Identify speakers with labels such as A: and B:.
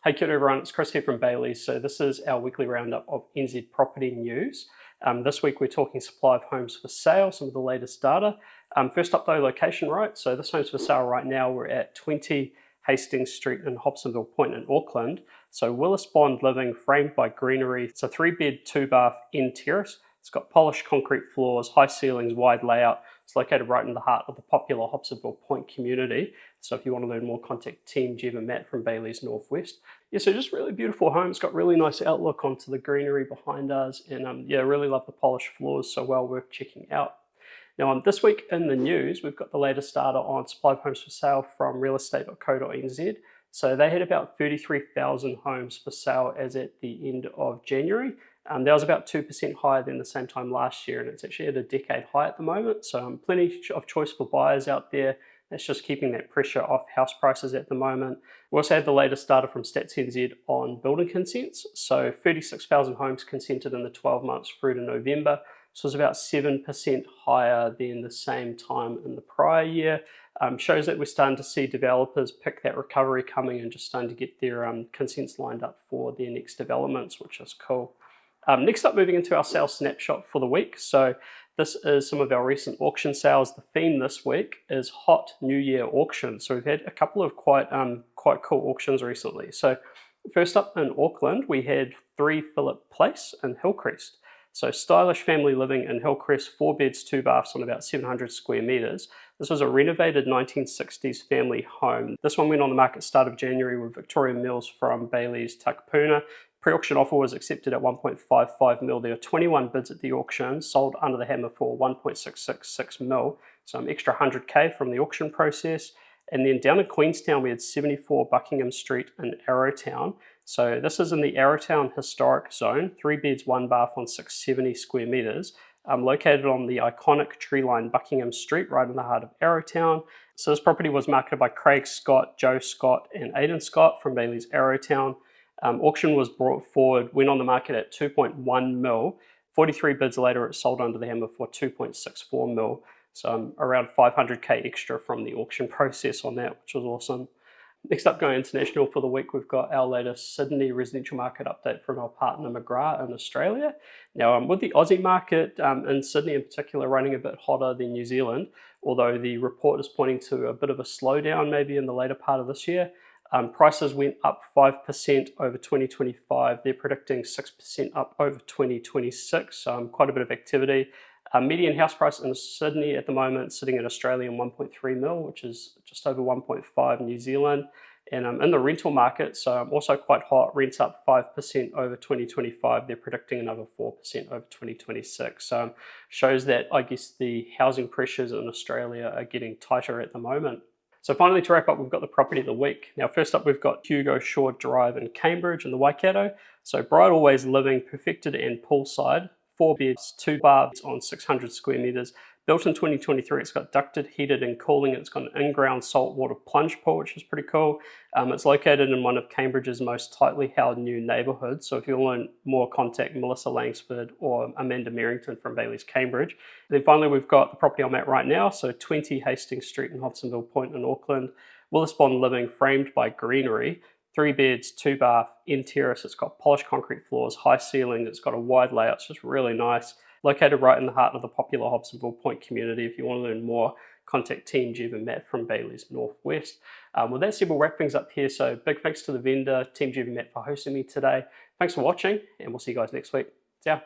A: Hey, kia ora everyone, it's Chris here from Bayleys. So this is our weekly roundup of NZ property news. This week we're talking supply of homes for sale, some of the latest data. First up though, location rights. So this home's for sale right now. We're at 20 Hastings Street in Hobsonville Point in Auckland. So Willis Bond living, framed by greenery. It's a 3-bed, 2-bath end terrace. It's got polished concrete floors, high ceilings, wide layout. It's located right in the heart of the popular Hobsonville Point community. So if you want to learn more, contact Team Jevin from Bayleys Northwest. Yeah, so just really beautiful home. It's got really nice outlook onto the greenery behind us. And yeah, really love the polished floors, so well worth checking out. Now, this week in the news, we've got the latest data on supply of homes for sale from realestate.co.nz. So they had about 33,000 homes for sale as at the end of January. That was about 2% higher than the same time last year, and it's actually at a decade high at the moment. So plenty of choice for buyers out there. That's just keeping that pressure off house prices at the moment. We also had the latest data from Stats NZ on building consents. So 36,000 homes consented in the 12 months through to November. This was about 7% higher than the same time in the prior year. Shows that we're starting to see developers pick that recovery coming and just starting to get their consents lined up for their next developments, which is cool. Next up, moving into our sales snapshot for the week. So this is some of our recent auction sales. The theme this week is Hot New Year Auctions. So we've had a couple of quite cool auctions recently. So first up in Auckland, we had 3 Phillip Place in Hillcrest. So stylish family living in Hillcrest, 4 beds, 2 baths on about 700 square meters. This was a renovated 1960s family home. This one went on the market start of January with Victoria Mills from Bayleys Takapuna. Pre-auction offer was accepted at 1.55 mil. There were 21 bids at the auction, sold under the hammer for 1.666 mil. So an extra 100k from the auction process. And then down in Queenstown, we had 74 Buckingham Street in Arrowtown. So this is in the Arrowtown historic zone, 3 beds, 1 bath on 670 square meters, located on the iconic tree-lined Buckingham Street, right in the heart of Arrowtown. So this property was marketed by Craig Scott, Joe Scott, and Aidan Scott from Bayleys Arrowtown. Auction was brought forward, went on the market at 2.1 mil. 43 bids later, it sold under the hammer for 2.64 mil. So around 500k extra from the auction process on that, which was awesome. Next up, going international for the week, we've got our latest Sydney residential market update from our partner McGrath in Australia. Now, with the Aussie market in Sydney in particular running a bit hotter than New Zealand, although the report is pointing to a bit of a slowdown maybe in the later part of this year. Prices went up 5% over 2025. They're predicting 6% up over 2026. Quite a bit of activity. Median house price in Sydney at the moment sitting at Australian 1.3 mil, which is just over 1.5 New Zealand. And in the rental market, so also quite hot, rents up 5% over 2025. They're predicting another 4% over 2026. Shows that, I guess, the housing pressures in Australia are getting tighter at the moment. So finally, to wrap up, we've got the property of the week. Now, first up, we've got Hugo Shore Drive in Cambridge in the Waikato. So Bride Always Living, perfected and poolside, 4 beds, 2 baths on 600 square meters. Built in 2023, it's got ducted, heated and cooling. It's got an in-ground saltwater plunge pool, which is pretty cool. It's located in one of Cambridge's most tightly held new neighbourhoods. So if you want more, contact Melissa Langsford or Amanda Merrington from Bayleys Cambridge. And then finally, we've got the property I'm at right now. So 20 Hastings Street in Hobsonville Point in Auckland. Willis Bond living, framed by greenery. 3 beds, 2 bath, end terrace. It's got polished concrete floors, high ceilings. It's got a wide layout. It's just really nice. Located right in the heart of the popular Hobsonville Point community. If you want to learn more, contact Team Jevin from Bayleys Northwest. With that said, we'll wrap things up here. So big thanks to the vendor, Team Jevin for hosting me today. Thanks for watching, and we'll see you guys next week. Ciao.